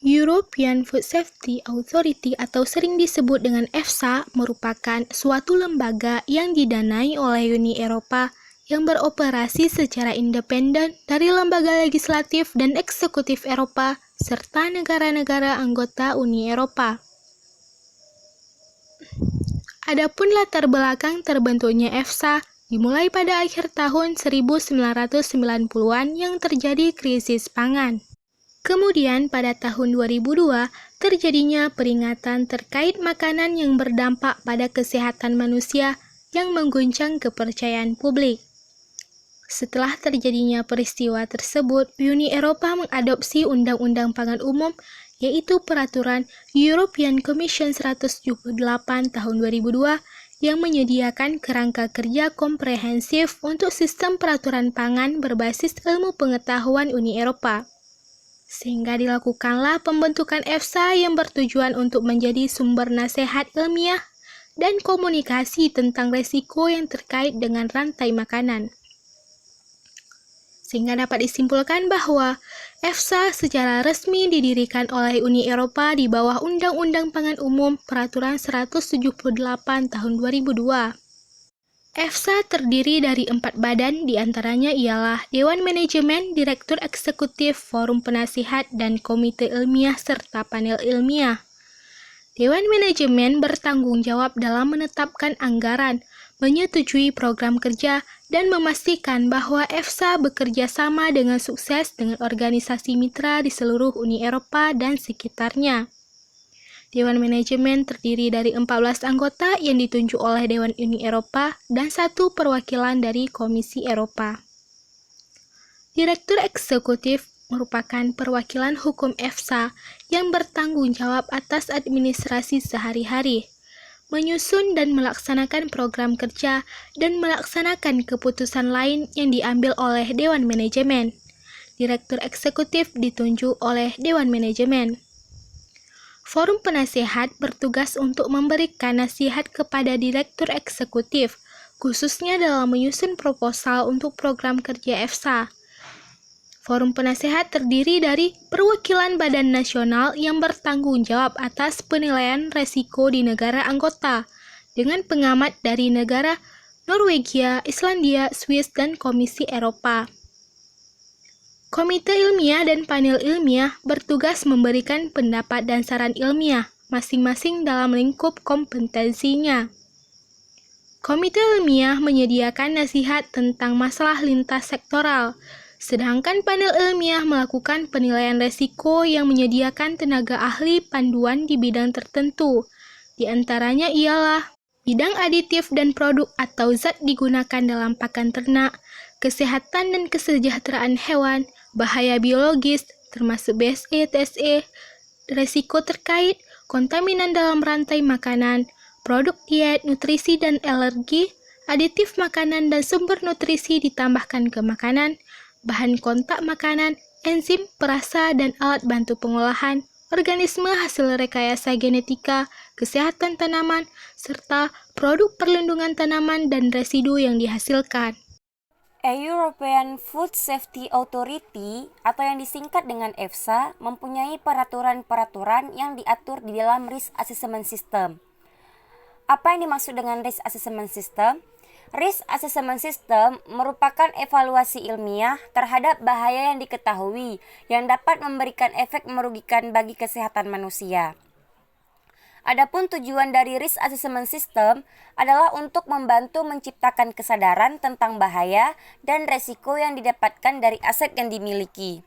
European Food Safety Authority atau sering disebut dengan EFSA merupakan suatu lembaga yang didanai oleh Uni Eropa yang beroperasi secara independen dari lembaga legislatif dan eksekutif Eropa serta negara-negara anggota Uni Eropa. Adapun latar belakang terbentuknya EFSA dimulai pada akhir tahun 1990-an yang terjadi krisis pangan. Kemudian pada tahun 2002, terjadinya peringatan terkait makanan yang berdampak pada kesehatan manusia yang mengguncang kepercayaan publik. Setelah terjadinya peristiwa tersebut, Uni Eropa mengadopsi Undang-Undang Pangan Umum, yaitu Peraturan European Commission 178 tahun 2002 yang menyediakan kerangka kerja komprehensif untuk sistem peraturan pangan berbasis ilmu pengetahuan Uni Eropa. Sehingga dilakukanlah pembentukan EFSA yang bertujuan untuk menjadi sumber nasihat ilmiah dan komunikasi tentang risiko yang terkait dengan rantai makanan. Sehingga dapat disimpulkan bahwa EFSA secara resmi didirikan oleh Uni Eropa di bawah Undang-Undang Pangan Umum Peraturan 178 tahun 2002. EFSA terdiri dari 4 badan, diantaranya ialah Dewan Manajemen, Direktur Eksekutif, Forum Penasihat, dan Komite Ilmiah serta Panel Ilmiah. Dewan Manajemen bertanggung jawab dalam menetapkan anggaran, menyetujui program kerja, dan memastikan bahwa EFSA bekerja sama dengan sukses dengan organisasi mitra di seluruh Uni Eropa dan sekitarnya. Dewan Manajemen terdiri dari 14 anggota yang ditunjuk oleh Dewan Uni Eropa dan 1 perwakilan dari Komisi Eropa. Direktur Eksekutif merupakan perwakilan hukum EFSA yang bertanggung jawab atas administrasi sehari-hari, menyusun dan melaksanakan program kerja, dan melaksanakan keputusan lain yang diambil oleh Dewan Manajemen. Direktur Eksekutif ditunjuk oleh Dewan Manajemen. Forum Penasihat bertugas untuk memberikan nasihat kepada Direktur Eksekutif, khususnya dalam menyusun proposal untuk program kerja EFSA. Forum Penasihat terdiri dari perwakilan badan nasional yang bertanggung jawab atas penilaian risiko di negara anggota, dengan pengamat dari negara Norwegia, Islandia, Swiss, dan Komisi Eropa. Komite ilmiah dan panel ilmiah bertugas memberikan pendapat dan saran ilmiah, masing-masing dalam lingkup kompetensinya. Komite ilmiah menyediakan nasihat tentang masalah lintas sektoral, sedangkan panel ilmiah melakukan penilaian risiko yang menyediakan tenaga ahli panduan di bidang tertentu. Di antaranya ialah bidang aditif dan produk atau zat digunakan dalam pakan ternak, kesehatan dan kesejahteraan hewan, bahaya biologis, termasuk BSE, TSE, risiko terkait, kontaminan dalam rantai makanan, produk diet, nutrisi dan alergi, aditif makanan dan sumber nutrisi ditambahkan ke makanan, bahan kontak makanan, enzim, perasa, dan alat bantu pengolahan, organisme hasil rekayasa genetika, kesehatan tanaman, serta produk perlindungan tanaman dan residu yang dihasilkan. European Food Safety Authority atau yang disingkat dengan EFSA mempunyai peraturan-peraturan yang diatur di dalam Risk Assessment System. Apa yang dimaksud dengan Risk Assessment System? Risk Assessment System merupakan evaluasi ilmiah terhadap bahaya yang diketahui yang dapat memberikan efek merugikan bagi kesehatan manusia. Adapun tujuan dari Risk Assessment System adalah untuk membantu menciptakan kesadaran tentang bahaya dan resiko yang didapatkan dari aset yang dimiliki.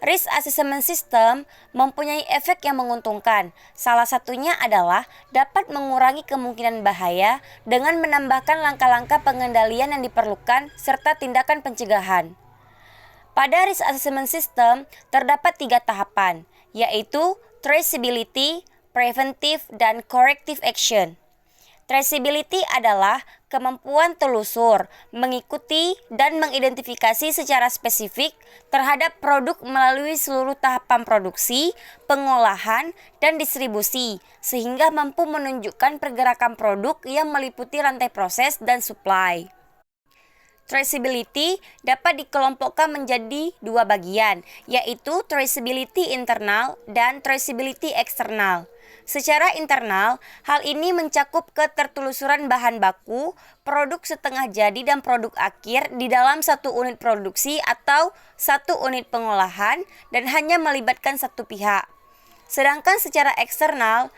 Risk Assessment System mempunyai efek yang menguntungkan. Salah satunya adalah dapat mengurangi kemungkinan bahaya dengan menambahkan langkah-langkah pengendalian yang diperlukan serta tindakan pencegahan. Pada Risk Assessment System terdapat 3 tahapan, yaitu traceability, preventive, dan corrective action. Traceability adalah kemampuan telusur, mengikuti, dan mengidentifikasi secara spesifik terhadap produk melalui seluruh tahapan produksi, pengolahan, dan distribusi, sehingga mampu menunjukkan pergerakan produk yang meliputi rantai proses dan supply. Traceability dapat dikelompokkan menjadi dua bagian, yaitu traceability internal dan traceability eksternal. Secara internal, hal ini mencakup ketertelusuran bahan baku, produk setengah jadi dan produk akhir di dalam satu unit produksi atau satu unit pengolahan dan hanya melibatkan satu pihak. Sedangkan secara eksternal,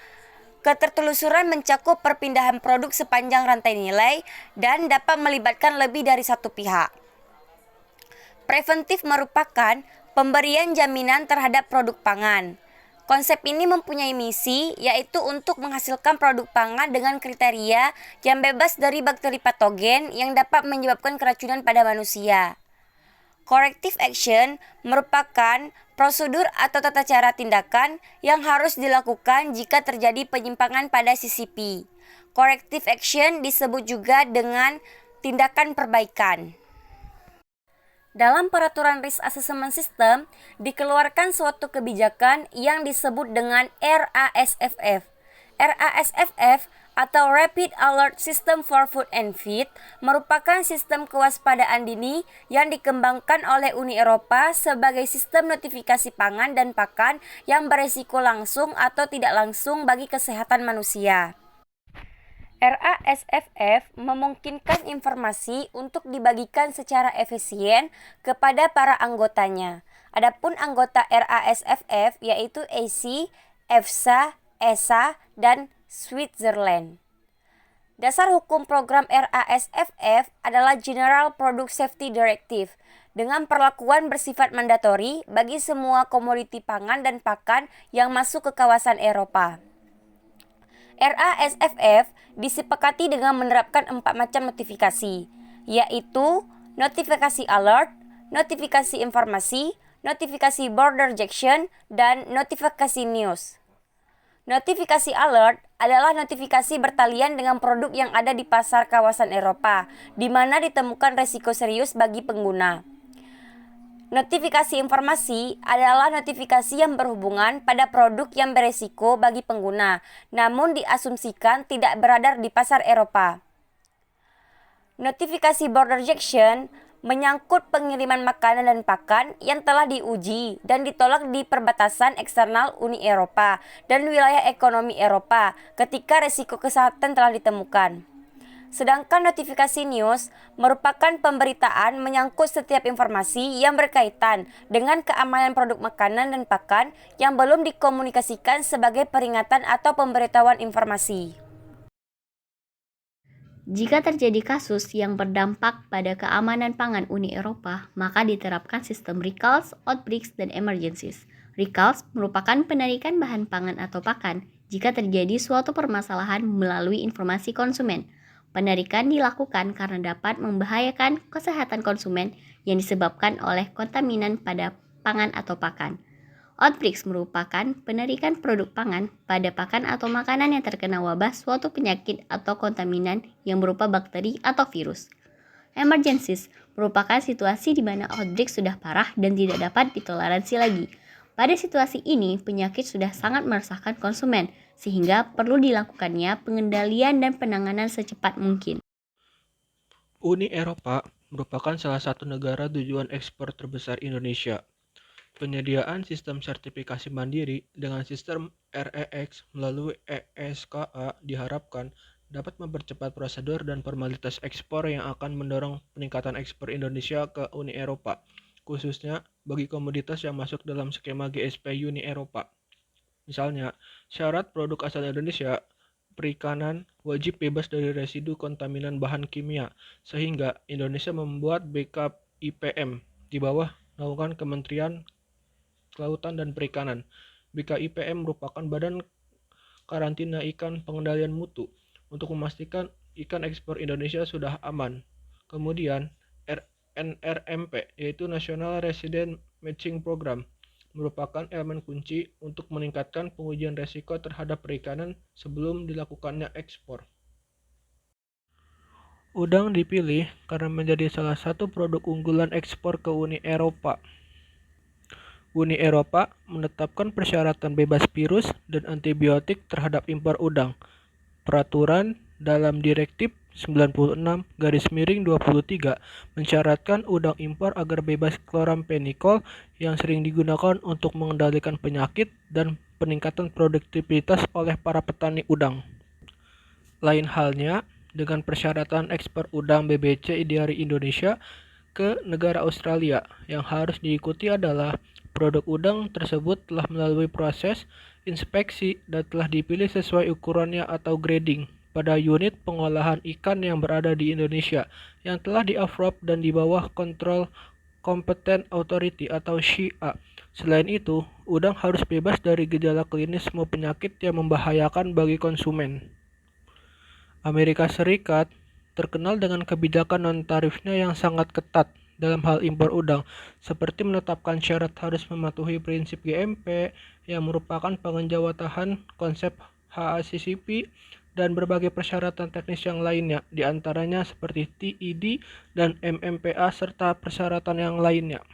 ketertelusuran mencakup perpindahan produk sepanjang rantai nilai dan dapat melibatkan lebih dari satu pihak. Preventif merupakan pemberian jaminan terhadap produk pangan. Konsep ini mempunyai misi, yaitu untuk menghasilkan produk pangan dengan kriteria yang bebas dari bakteri patogen yang dapat menyebabkan keracunan pada manusia. Corrective action merupakan prosedur atau tata cara tindakan yang harus dilakukan jika terjadi penyimpangan pada CCP. Corrective action disebut juga dengan tindakan perbaikan. Dalam peraturan Risk Assessment System dikeluarkan suatu kebijakan yang disebut dengan RASFF. RASFF atau Rapid Alert System for Food and Feed merupakan sistem kewaspadaan dini yang dikembangkan oleh Uni Eropa sebagai sistem notifikasi pangan dan pakan yang beresiko langsung atau tidak langsung bagi kesehatan manusia. RASFF memungkinkan informasi untuk dibagikan secara efisien kepada para anggotanya. Adapun anggota RASFF yaitu AC, EFSA, ESA, dan Switzerland. Dasar hukum program RASFF adalah General Product Safety Directive dengan perlakuan bersifat mandatori bagi semua komoditi pangan dan pakan yang masuk ke kawasan Eropa. RASFF disepakati dengan menerapkan 4 macam notifikasi, yaitu notifikasi alert, notifikasi informasi, notifikasi border rejection, dan notifikasi news. Notifikasi alert adalah notifikasi bertalian dengan produk yang ada di pasar kawasan Eropa, di mana ditemukan resiko serius bagi pengguna. Notifikasi informasi adalah notifikasi yang berhubungan pada produk yang beresiko bagi pengguna, namun diasumsikan tidak beredar di pasar Eropa. Notifikasi border rejection menyangkut pengiriman makanan dan pakan yang telah diuji dan ditolak di perbatasan eksternal Uni Eropa dan wilayah ekonomi Eropa ketika resiko kesehatan telah ditemukan. Sedangkan notifikasi news merupakan pemberitaan menyangkut setiap informasi yang berkaitan dengan keamanan produk makanan dan pakan yang belum dikomunikasikan sebagai peringatan atau pemberitahuan informasi. Jika terjadi kasus yang berdampak pada keamanan pangan Uni Eropa, maka diterapkan sistem recalls, outbreaks, dan emergencies. Recalls merupakan penarikan bahan pangan atau pakan jika terjadi suatu permasalahan melalui informasi konsumen. Penarikan dilakukan karena dapat membahayakan kesehatan konsumen yang disebabkan oleh kontaminan pada pangan atau pakan. Outbreaks merupakan penarikan produk pangan pada pakan atau makanan yang terkena wabah suatu penyakit atau kontaminan yang berupa bakteri atau virus. Emergencies merupakan situasi di mana outbreak sudah parah dan tidak dapat ditoleransi lagi. Pada situasi ini, penyakit sudah sangat meresahkan konsumen, sehingga perlu dilakukannya pengendalian dan penanganan secepat mungkin. Uni Eropa merupakan salah satu negara tujuan ekspor terbesar Indonesia. Penyediaan sistem sertifikasi mandiri dengan sistem REX melalui ESKA diharapkan dapat mempercepat prosedur dan formalitas ekspor yang akan mendorong peningkatan ekspor Indonesia ke Uni Eropa, khususnya bagi komoditas yang masuk dalam skema GSP Uni Eropa. Misalnya, syarat produk asal Indonesia, perikanan wajib bebas dari residu kontaminan bahan kimia, sehingga Indonesia membuat BKIPM di bawah naungan Kementerian Kelautan dan Perikanan. BKIPM merupakan badan karantina ikan pengendalian mutu untuk memastikan ikan ekspor Indonesia sudah aman. Kemudian, NRMP, yaitu National Resident Matching Program, merupakan elemen kunci untuk meningkatkan pengujian resiko terhadap perikanan sebelum dilakukannya ekspor. Udang dipilih karena menjadi salah satu produk unggulan ekspor ke Uni Eropa. Uni Eropa menetapkan persyaratan bebas virus dan antibiotik terhadap impor udang. Peraturan dalam Direktif 96/23 mensyaratkan udang impor agar bebas chloramphenicol yang sering digunakan untuk mengendalikan penyakit dan peningkatan produktivitas oleh para petani udang. Lain halnya dengan persyaratan ekspor udang BBC dari Indonesia ke negara Australia, yang harus diikuti adalah produk udang tersebut telah melalui proses inspeksi dan telah dipilih sesuai ukurannya atau grading pada unit pengolahan ikan yang berada di Indonesia yang telah di-approve dan di bawah kontrol Competent Authority atau SHIA. Selain itu, udang harus bebas dari gejala klinis maupun penyakit yang membahayakan bagi konsumen. Amerika Serikat terkenal dengan kebijakan non-tarifnya yang sangat ketat dalam hal impor udang, seperti menetapkan syarat harus mematuhi prinsip GMP yang merupakan penjawatan konsep HACCP dan berbagai persyaratan teknis yang lainnya, di antaranya seperti TED dan MMPA serta persyaratan yang lainnya.